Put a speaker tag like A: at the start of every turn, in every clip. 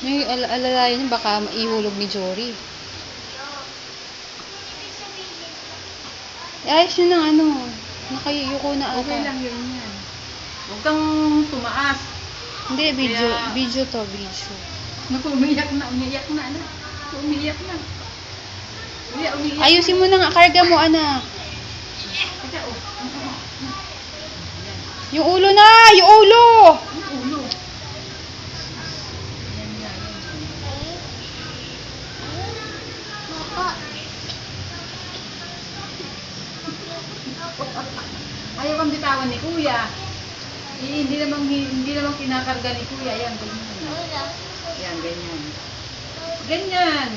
A: May alalayan baka maihulog ni Jory. Ayos nyo ng ano. Nakayuko na ata.
B: Okay lang yun yan. Huwag kang tumaas.
A: Hindi, video.
B: Kaya-
A: Video to, video.
B: Naku, umiyak na. Umiyak na. Umiyak.
A: Ayusin mo na nga. Karga mo, anak.
B: Teka, oh.
A: Yung ulo na! Yung ulo!
B: Ang ulo. Ayaw kang bitawan ni Kuya. Hindi namang kinakarga ni Kuya. Yan, ganyan. Yan, ganyan. Ganyan.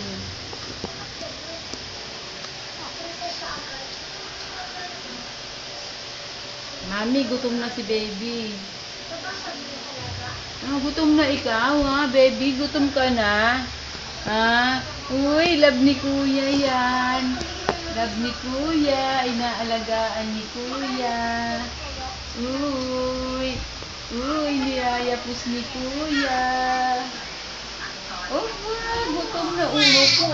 B: Mami, gutom na si baby. Gutom na ikaw, ha? Baby, gutom ka na? Ha? Uy, love ni Kuya yan. Love ni Kuya. Inaalagaan ni Kuya. Uy. Uy, niyayapos ni Kuya. Oh, gutom na. Loko.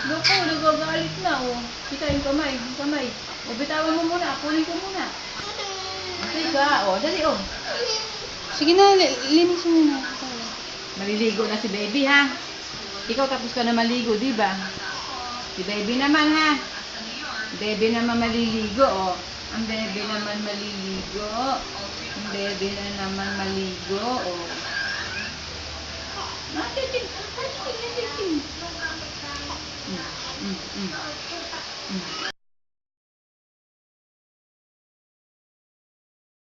B: Loko, nagagalit na, oh. Kita yung kamay, O, bitawan mo muna. Kunin ko muna. Teka, oh, dali, oh.
A: Sige na, linisin mo na.
B: Maliligo na si baby, ha? Ikaw tapos ka na maligo, di ba? Si baby naman, ha? Baby naman maliligo, oh. Ang baby naman maliligo. Ang baby na naman maligo, oh. Titing.